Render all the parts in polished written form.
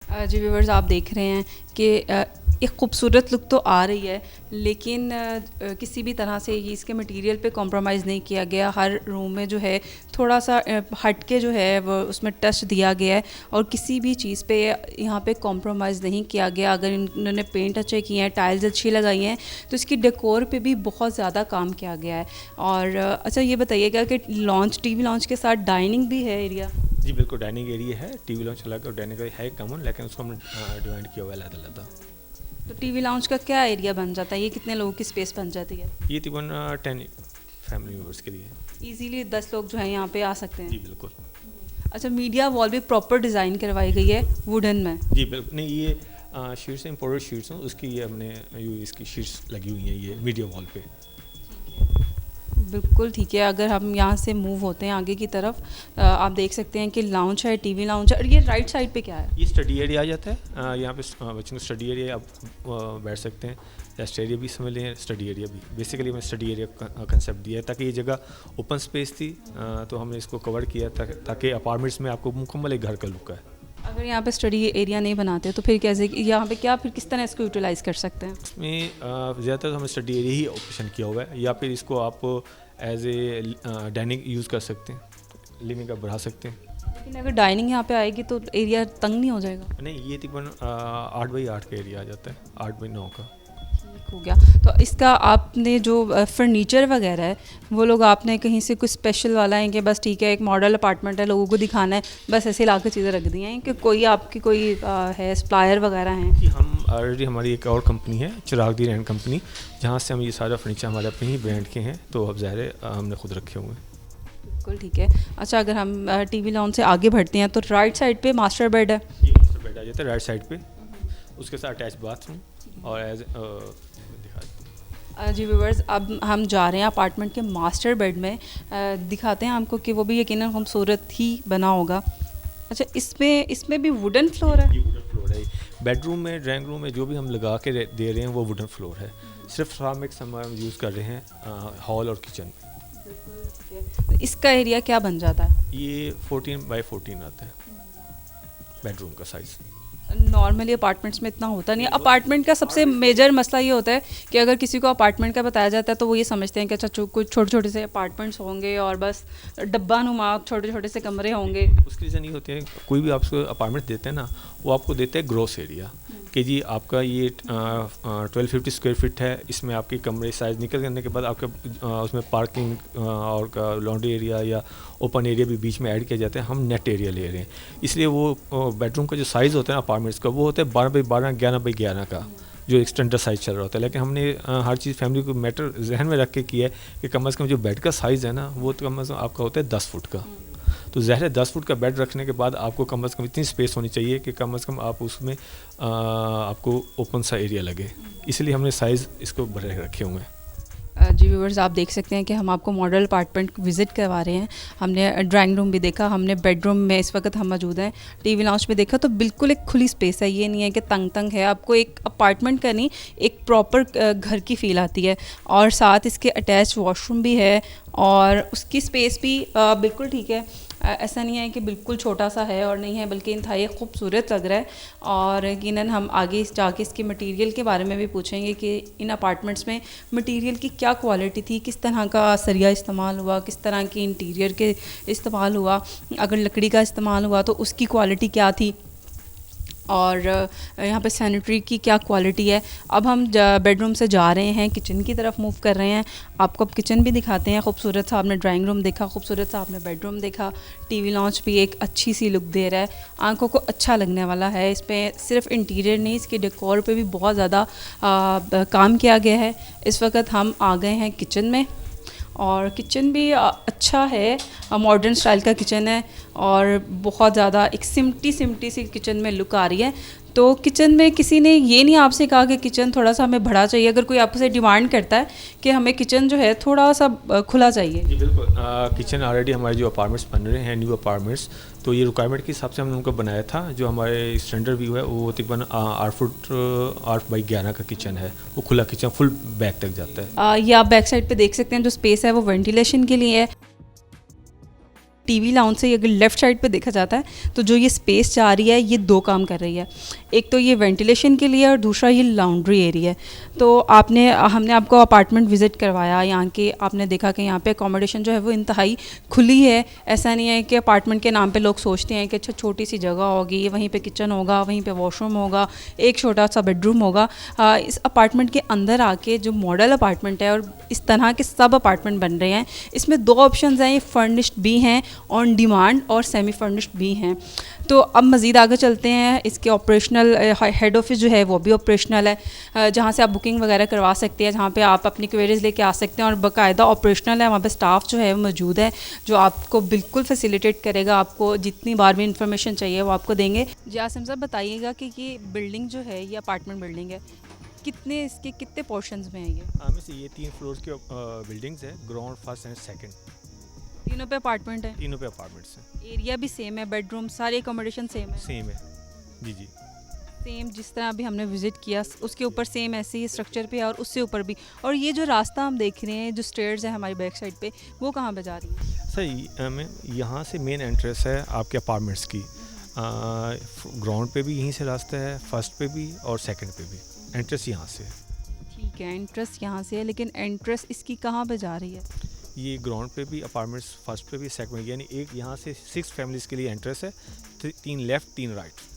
जी viewers, आप देख रहे हैं कि एक खूबसूरत लुक तो आ रही है, लेकिन किसी भी तरह से ये इसके मटेरियल पे कॉम्प्रोमाइज़ नहीं किया गया। हर रूम में जो है थोड़ा सा हट के जो है वो उसमें टच दिया गया है और किसी भी चीज़ पे यहाँ पे कॉम्प्रोमाइज़ नहीं किया गया। अगर इन्होंने पेंट अच्छे किए हैं, टाइल्स अच्छी लगाई हैं, तो इसकी डेकोर पे भी बहुत ज़्यादा काम किया गया है। और अच्छा ये बताइएगा कि टीवी लॉन्च के साथ डाइनिंग भी है एरिया? जी बिल्कुल, डाइनिंग एरिया है, टीवी लॉन्च अलग और डाइनिंग एरिया है कॉमन, लेकिन उसको हमने डिवाइड किया हुआ है अलग-अलग। तो टीवी लाउंज का क्या एरिया बन जाता है? ये कितने लोगों की स्पेस बन जाती है? ये तकरीबन 10 फैमिली मेम्बर्स के लिए। इजीली 10 लोग जो हैं यहाँ पे आ सकते जी हैं। बिल्कुल। अच्छा, मीडिया वॉल भी प्रॉपर डिज़ाइन करवाई गई है वुडन में? जी बिल्कुल, नहीं ये शीट्स हैं, इम्पोर्टेड शीट्स हैं, उसकी ये हमने इसकी शीट्स लगी हुई हैं ये मीडिया वॉल पे। बिल्कुल ठीक है। अगर हम यहाँ से मूव होते हैं आगे की तरफ, आप देख सकते हैं कि लाउंज है, टीवी लाउंज है। और ये राइट साइड पे क्या है? ये स्टडी एरिया आ जाता है, यहाँ पे बच्चों को स्टडी एरिया आप बैठ सकते हैं, रेस्ट एरिया भी समझ लें, स्टडी एरिया भी। बेसिकली मैंने स्टडी एरिया कंसेप्ट दिया है ताकि ये जगह ओपन स्पेस थी, तो हमने इसको कवर किया ताकि अपार्टमेंट्स में आपको मुकम्मल एक घर का लुक है। अगर यहाँ पे स्टडी एरिया नहीं बनाते तो फिर कैसे, यहाँ पे क्या फिर किस तरह इसको यूटिलाइज़ कर सकते हैं? इसमें ज़्यादातर हमने स्टडी एरिया ही ऑप्शन किया हुआ है, या फिर इसको आप एज ए डाइनिंग यूज़ कर सकते हैं, लिविंग का बढ़ा सकते हैं। लेकिन अगर डाइनिंग यहाँ पे आएगी तो एरिया तंग नहीं हो जाएगा? नहीं, ये तकरीबन 8x8 का एरिया आ जाता है, 8x9 का। ठीक हो गया। तो इसका आपने जो फर्नीचर वगैरह है वो लोग आपने कहीं से कुछ स्पेशल वाला है कि बस ठीक है एक मॉडल अपार्टमेंट है, लोगों को दिखाना है, बस ऐसे ला के चीज़ें रख दी हैं, कि कोई आपकी कोई है सप्लायर वगैरह हैं? कि हम ऑलरेडी हमारी एक और कंपनी है चिरागदी एंड कंपनी, जहाँ से हम ये सारा फर्नीचर हमारे अपने ही ब्रांड के हैं, तो अब ज़ाहिर है हमने खुद रखे हुए हैं। बिल्कुल ठीक है। अच्छा, अगर हम टीवी लॉन से आगे बढ़ते हैं तो राइट साइड पे मास्टर बेड है? ये मास्टर बेड आ जाता है राइट साइड पे, उसके साथ अटैच बाथरूम और एज जी व्यूवर्स, अब हम जा रहे हैं अपार्टमेंट के मास्टर बेड में। दिखाते हैं हमको कि वो भी यकीनन खूबसूरत ही बना होगा। अच्छा, इसमें भी वुडन फ्लोर है? ये वुडन फ्लोर है। बेडरूम में, ड्राइंग रूम में जो भी हम लगा के दे रहे हैं वो वुडन फ्लोर है। सिर्फ सामिक्स हम यूज़ कर रहे हैं हॉल और किचन। इसका एरिया क्या बन जाता है? ये 14x14 आता है बेडरूम का साइज़। नॉर्मली अपार्टमेंट्स में इतना होता नहीं है। अपार्टमेंट का सबसे मेजर मसला ये होता है कि अगर किसी को अपार्टमेंट का बताया जाता है तो वो ये समझते हैं कि अच्छा कुछ छोटे छोटे से अपार्टमेंट्स होंगे और बस डब्बा नुमा छोटे छोटे से कमरे होंगे। उसकी रीज़न ये होती है, कोई भी आपको अपार्टमेंट देते हैं ना, वो आपको देते हैं ग्रॉस एरिया कि जी आपका ये 1250 स्क्वायर फीट है, इसमें आपके कमरे साइज़ निकल करने के बाद आपका उसमें पार्किंग और लॉन्ड्री एरिया या ओपन एरिया भी बीच में ऐड किया जाता है। हम नेट एरिया ले रहे हैं, इसलिए वो बेडरूम का जो साइज़ होता है अपार्टमेंट्स का, वो होता है 12x12, 11x11 का, जो एक स्टैंडर्ड साइज़ चल रहा होता है। लेकिन हमने हर चीज़ फैमिली को मैटर जहन में रख के किया है कि कम से कम जो बेड का साइज़ है ना, वो तो कम से कम आपका होता है 10 फुट का। तो ज़ाहिर है 10 फुट का बेड रखने के बाद आपको कम से कम इतनी स्पेस होनी चाहिए कि कम से कम आप उसमें आपको ओपन सा एरिया लगे, इसलिए हमने साइज़ इसको बड़े रखे हुए हैं। जी व्यूवर्स, आप देख सकते हैं कि हम आपको मॉडल अपार्टमेंट विज़िट करवा रहे हैं। हमने ड्राइंग रूम भी देखा, हमने बेडरूम में इस वक्त हम मौजूद हैं, टीवी लाउंज में देखा, तो बिल्कुल एक खुली स्पेस है। ये नहीं है कि तंग तंग है, आपको एक अपार्टमेंट का नहीं एक प्रॉपर घर की फ़ील आती है। और साथ इसके अटैच वॉशरूम भी है और उसकी स्पेस भी बिल्कुल ठीक है। ऐसा नहीं है कि बिल्कुल छोटा सा है और नहीं है, बल्कि इंतहाई खूबसूरत लग रहा है। और यकीनन हम आगे जाके इसके मटेरियल के बारे में भी पूछेंगे कि इन अपार्टमेंट्स में मटेरियल की क्या क्वालिटी थी, किस तरह का सरिया इस्तेमाल हुआ, किस तरह की इंटीरियर के इस्तेमाल हुआ, अगर लकड़ी का इस्तेमाल हुआ तो उसकी क्वालिटी क्या थी, और यहाँ पे सैनिटरी की क्या क्वालिटी है। अब हम बेडरूम से जा रहे हैं, किचन की तरफ मूव कर रहे हैं। आपको अब किचन भी दिखाते हैं। खूबसूरत सा आपने ड्राइंग रूम देखा, खूबसूरत सा आपने बेडरूम देखा, टीवी लॉन्च भी एक अच्छी सी लुक दे रहा है, आंखों को अच्छा लगने वाला है। इस पर सिर्फ इंटीरियर नहीं, इसके डेकोर पे भी बहुत ज़्यादा काम किया गया है। इस वक्त हम आ गए हैं किचन में और किचन भी अच्छा है, मॉडर्न स्टाइल का किचन है और बहुत ज़्यादा एक सिमटी सी किचन में लुक आ रही है। तो किचन में किसी ने ये नहीं आपसे कहा कि किचन थोड़ा सा हमें बड़ा चाहिए? अगर कोई आपसे डिमांड करता है कि हमें किचन जो है थोड़ा सा खुला चाहिए? जी बिल्कुल, किचन ऑलरेडी हमारे जो अपार्टमेंट्स बन रहे हैं न्यू अपार्टमेंट्स, तो ये रिक्वायरमेंट के हिसाब से हमने उनको बनाया था। जो हमारे स्टैंडर्ड व्यू है वो तकरीबन 8 फुट 8x11 का किचन है, वो खुला किचन फुल बैक तक जाता है। ये आप बैक साइड पे देख सकते हैं, जो स्पेस है वो वेंटिलेशन के लिए है। टीवी लाउंज से अगर लेफ़्ट साइड पे देखा जाता है तो जो ये स्पेस जा रही है ये दो काम कर रही है। एक तो ये वेंटिलेशन के लिए और दूसरा ये लॉन्ड्री एरिया है। तो हमने आपको अपार्टमेंट विज़िट करवाया यहाँ के, आपने देखा कि यहाँ पे अकोमोडेशन जो है वो इंतहाई खुली है। ऐसा नहीं है कि अपार्टमेंट के नाम पे लोग सोचते हैं कि अच्छा छोटी सी जगह होगी, वहीं पे किचन होगा, वहीं पे वॉशरूम होगा, एक छोटा सा बेडरूम होगा। इस अपार्टमेंट के अंदर आके जो मॉडल अपार्टमेंट है और इस तरह के सब अपार्टमेंट बन रहे हैं, इसमें दो ऑप्शंस हैं, ये फर्निश्ड भी हैं, ऑन डिमांड और सेमी फर्निश्ड भी हैं। तो अब मज़ीद आगे चलते हैं। इसके ऑपरेशनल हेड ऑफिस जो है वो भी ऑपरेशनल है, जहाँ से आप बुकिंग वगैरह करवा सकते हैं, जहाँ पे आप अपनी क्वेरीज लेके आ सकते हैं और बाकायदा ऑपरेशनल है। वहाँ पे स्टाफ जो है वो मौजूद है जो आपको बिल्कुल फैसिलिटेट करेगा, आपको जितनी बार भी इंफॉर्मेशन चाहिए वो आपको देंगे। जी आसिम साहब बताइएगा कि ये बिल्डिंग जो है ये अपार्टमेंट बिल्डिंग है, इसके कितने पोर्शंस में है ये? हमें से ये 3 फ्लोर्स की बिल्डिंग्स है, ग्राउंड, फर्स्ट एंड सेकंड, तीनों पे अपार्टमेंट है? तीनों पे अपार्टमेंट्स हैं। एरिया भी सेम है, बेडरूम सारे एकोमोडेशन सेम है? सेम है जी जी। सेम जिस तरह अभी हमने विज़िट किया उसके ऊपर सेम ऐसे ही स्ट्रक्चर पे है और उससे ऊपर भी। और ये जो रास्ता हम देख रहे हैं, जो स्टेयर्स है हमारी बैक साइड पे, वो कहाँ पे जा रही है? सही में यहाँ से मेन एंट्रेंस है आपके अपार्टमेंट्स की। ग्राउंड पे भी यहीं से रास्ता है, फर्स्ट पे भी और सेकंड पे भी एंट्रेंस यहाँ से है। ठीक है, एंट्रेंस यहाँ से है, लेकिन एंट्रेंस इसकी कहाँ पे जा रही है? ये ग्राउंड पे भी अपार्टमेंट्स, फर्स्ट पे भी, सेकंड, यानी एक यहाँ से 6 फैमिलीज़ के लिए एंट्रेंस है, 3 लेफ़्ट 3 राइट।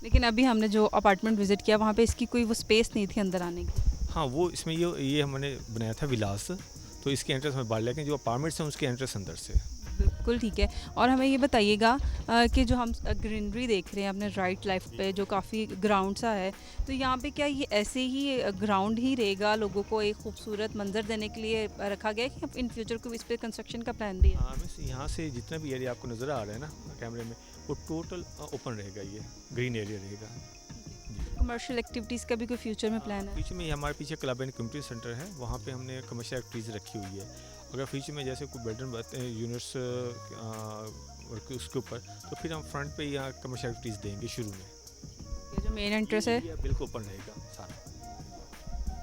लेकिन अभी हमने जो अपार्टमेंट विज़िट किया वहाँ पे इसकी कोई वो स्पेस नहीं थी अंदर आने की। हाँ, वो इसमें ये हमने बनाया था विलास, तो इसकी एंट्रेंस में बाहर, लेकिन जो अपार्टमेंट्स हैं उसकी एंट्रेंस अंदर से। बिल्कुल ठीक है। और हमें ये बताइएगा कि जो हम ग्रीनरी देख रहे हैं अपने राइट लेफ्ट पे, जो काफ़ी ग्राउंड सा है, तो यहाँ पे क्या ये ऐसे ही ग्राउंड ही रहेगा, लोगों को एक खूबसूरत मंजर देने के लिए रखा गया है कि इन फ्यूचर को इस पर कंस्ट्रक्शन का प्लान भी है? हाँ, हमें यहाँ से जितना भी एरिया आपको नज़र आ रहा है ना कैमरे में, वो टोटल ओपन रहेगा, ये ग्रीन एरिया रहेगा। कमर्शियल एक्टिविटीज़ का भी कोई फ्यूचर में प्लान है? फ्यूचर में हमारे पीछे क्लब एंड कम्युनिटी सेंटर है, वहाँ पे हमने कमर्शियल एक्टिविटीज़ रखी हुई है। अगर फ्यूचर में जैसे कोई बेडरूम यूनिट्स उसके ऊपर, तो फिर हम फ्रंट पे यहाँ कमर्शियल एक्टिविटीज़ देंगे शुरू में। ये जो मेन एंट्रेंस है बिल्कुल ओपन रहेगा सारा।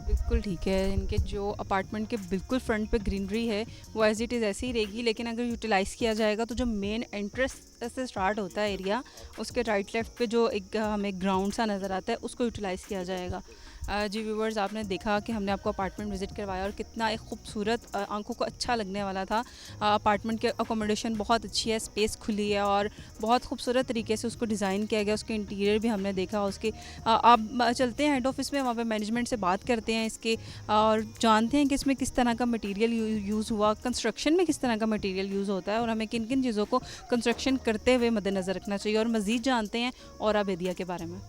बिल्कुल ठीक है। इनके जो अपार्टमेंट के बिल्कुल फ्रंट पे ग्रीनरी है वो एज इट इज़ ऐसी ही रहेगी, लेकिन अगर यूटिलाइज़ किया जाएगा तो जो मेन एंट्रेंस से स्टार्ट होता है एरिया, उसके राइट लेफ्ट पे जो एक हमें ग्राउंड सा नज़र आता है उसको यूटिलाइज़ किया जाएगा। जी व्यूवर्स, आपने देखा कि हमने आपको अपार्टमेंट विज़िट करवाया और कितना एक खूबसूरत, आंखों को अच्छा लगने वाला था। अपार्टमेंट के अकोमोडेशन बहुत अच्छी है, स्पेस खुली है और बहुत खूबसूरत तरीके से उसको डिज़ाइन किया गया। उसके इंटीरियर भी हमने देखा। उसके आप चलते हैं हेड ऑफिस में, वहाँ पे मैनेजमेंट से बात करते हैं इसके और जानते हैं कि इसमें किस तरह का मटेरियल यूज़ हुआ, कंस्ट्रक्शन में किस तरह का मटेरियल यूज़ होता है और हमें किन किन चीज़ों को कंस्ट्रक्शन करते हुए मद्देनज़र रखना चाहिए, और मज़ीद जानते हैं और बेदिया के बारे में।